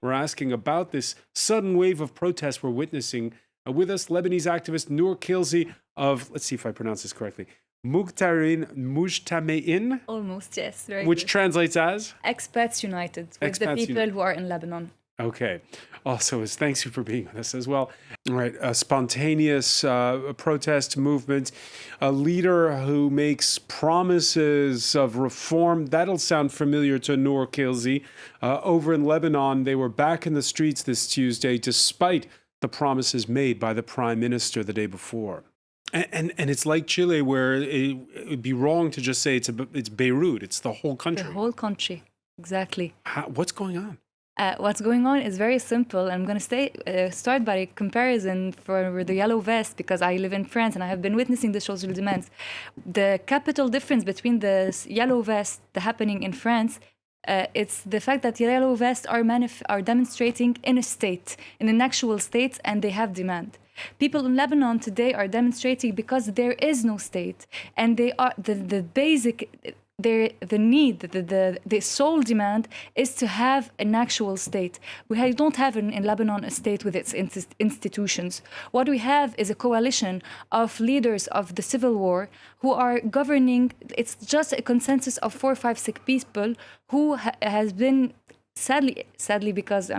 We're asking about this sudden wave of protests we're witnessing. With us, Lebanese activist Nour Kilzi of, let's see if I pronounce this correctly, Mujtamein. Almost, yes. Very which good. translates as? Expats United, with the people who are in Lebanon. Okay. Also, thanks you for being with us as well. All right, a spontaneous protest movement, a leader who makes promises of reform. That'll sound familiar to Nour Kilzi. Over in Lebanon, they were back in the streets this Tuesday, despite the promises made by the prime minister the day before. And it's like Chile, where it would be wrong to just say it's Beirut. It's the whole country. The whole country, exactly. What's going on? What's going on is very simple. I'm going to start by a comparison for the Yellow Vest, because I live in France and I have been witnessing the social demands. The capital difference between the Yellow Vest, the happening in France, it's the fact that Yellow Vests are demonstrating in a state, in an actual state, and they have demand. People in Lebanon today are demonstrating because there is no state, and they are the basic. The need, the sole demand is to have an actual state. We don't have in Lebanon a state with its institutions. What we have is a coalition of leaders of the civil war who are governing. It's just a consensus of 4, 5, 6 people who has been sadly, because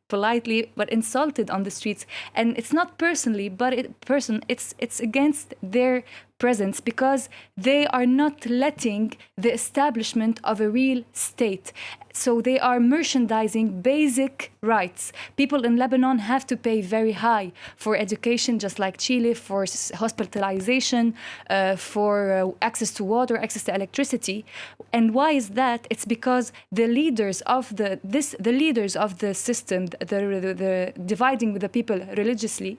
politely, but insulted on the streets. And it's not personally, but it's against their presence, because they are not letting the establishment of a real state. So they are merchandising basic rights. People in Lebanon have to pay very high for education, just like Chile, for hospitalization, for access to water, access to electricity. And why is that? It's because the leaders of the system, the dividing with the people religiously,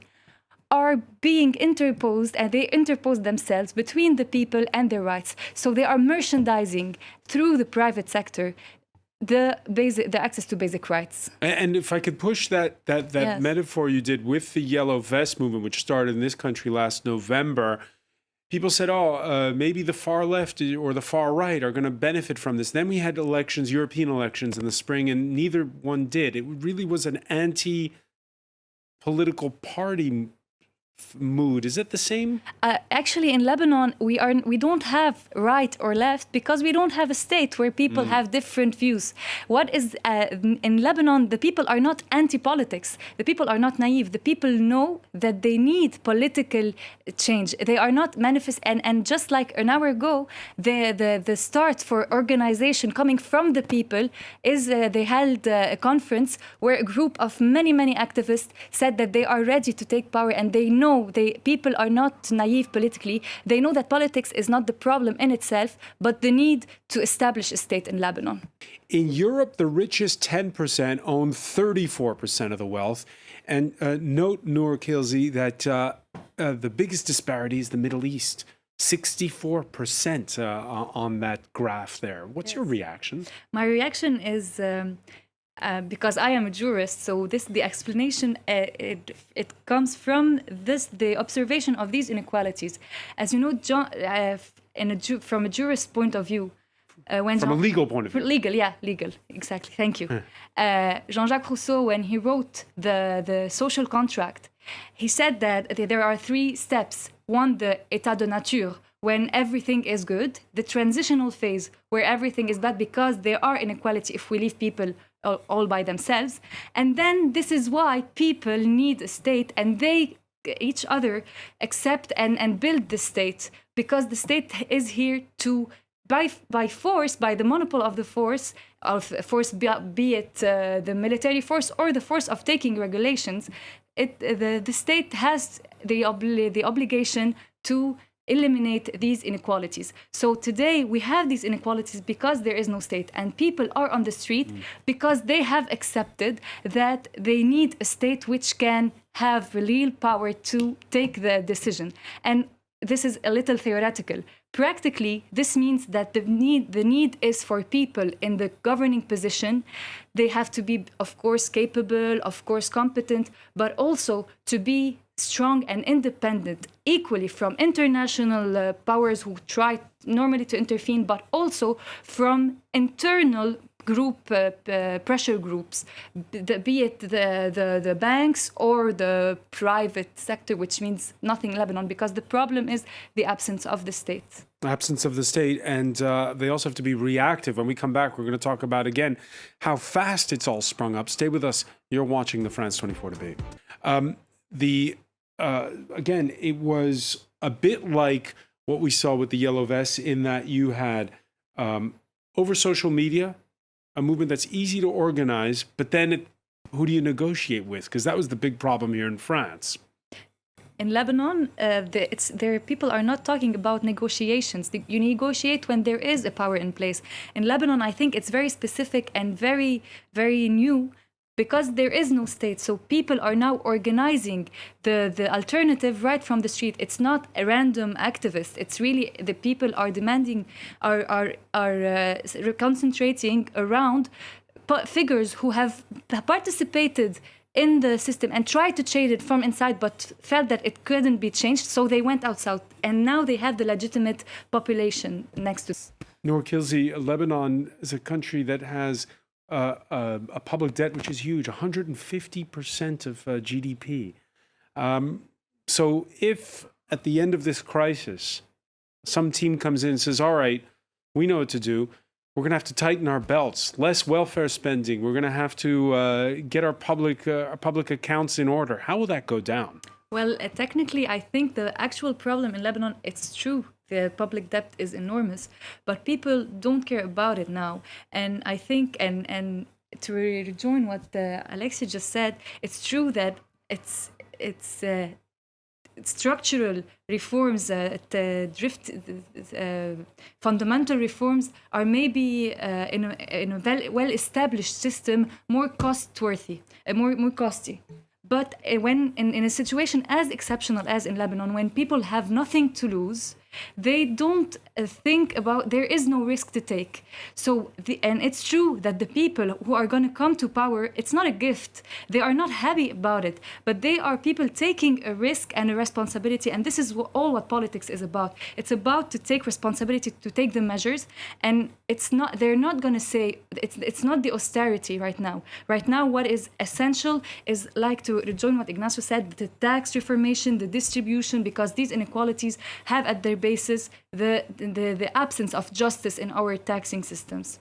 are being interposed, and they interpose themselves between the people and their rights. So they are merchandising through the private sector the access to basic rights. And if I could push that yes, metaphor you did with the Yellow Vest movement, which started in this country last November, people said, maybe the far left or the far right are going to benefit from this. Then we had elections, European elections in the spring, and neither one did. It really was an anti-political party mood. Is it the same? Actually, in Lebanon, we don't have right or left, because we don't have a state where people have different views. What is in Lebanon? The people are not anti-politics. The people are not naive. The people know that they need political change. They are not manifest. And just like an hour ago, the start for organization coming from the people is they held a conference where a group of many activists said that they are ready to take power, and they know people are not naive politically. They know that politics is not the problem in itself, but the need to establish a state in Lebanon. In Europe, the richest 10% own 34% of the wealth. And note, Nour Kilzi, that the biggest disparity is the Middle East. 64% on that graph there. What's your reaction? My reaction is... because I am a jurist, so the explanation it comes from the observation of these inequalities. As you know, from a jurist point of view, from a legal point of view, legal, exactly. Thank you. Jean-Jacques Rousseau, when he wrote the social contract, he said that there are 3 steps. One, the état de nature, when everything is good; the transitional phase, where everything is bad because there are inequality if we leave people all by themselves. And then this is why people need a state, and they each other accept and build the state, because the state is here to, by force, by the monopoly of the force, be it the military force or the force of taking regulations, the state has the obligation to eliminate these inequalities. So today we have these inequalities because there is no state, and people are on the street because they have accepted that they need a state which can have real power to take the decision. And this is a little theoretical. Practically, this means that the need is for people in the governing position. They have to be, of course, capable, of course, competent, but also to be strong and independent, equally from international powers who try normally to intervene, but also from internal pressure groups, be it the banks or the private sector, which means nothing in Lebanon, because the problem is the absence of the state. Absence of the state, and they also have to be reactive. When we come back, we're going to talk about, again, how fast it's all sprung up. Stay with us. You're watching the France 24 debate. Again, it was a bit like what we saw with the Yellow Vests, in that you had, over social media, a movement that's easy to organize, but then who do you negotiate with? Because that was the big problem here in France. In Lebanon, people are not talking about negotiations. You negotiate when there is a power in place. In Lebanon, I think it's very specific and very, very new, because there is no state. So people are now organizing the alternative right from the street. It's not a random activist. It's really the people are demanding, are concentrating around figures who have participated in the system and tried to change it from inside, but felt that it couldn't be changed. So they went outside, and now they have the legitimate population next to us. Nour Kilzi, Lebanon is a country that has a public debt which is huge, 150% of GDP. So if at the end of this crisis, some team comes in and says, all right, we know what to do. We're going to have to tighten our belts, less welfare spending. We're going to have to get our public accounts in order. How will that go down? Well, technically, I think the actual problem in Lebanon, it's true. The public debt is enormous, but people don't care about it now. And I think, and to rejoin what Alexia just said, it's true that it's structural reforms, fundamental reforms are maybe in a well-established system more costworthy, more costly. But when in a situation as exceptional as in Lebanon, when people have nothing to lose, they don't think about, there is no risk to take. So, and it's true that the people who are going to come to power, it's not a gift. They are not happy about it, but they are people taking a risk and a responsibility. And this is all what politics is about. It's about to take responsibility, to take the measures. And it's not, they're not going to say, it's not the austerity right now. Right now, what is essential is, like to rejoin what Ignacio said, the tax reformation, the distribution, because these inequalities have at their basis the absence of justice in our taxing systems.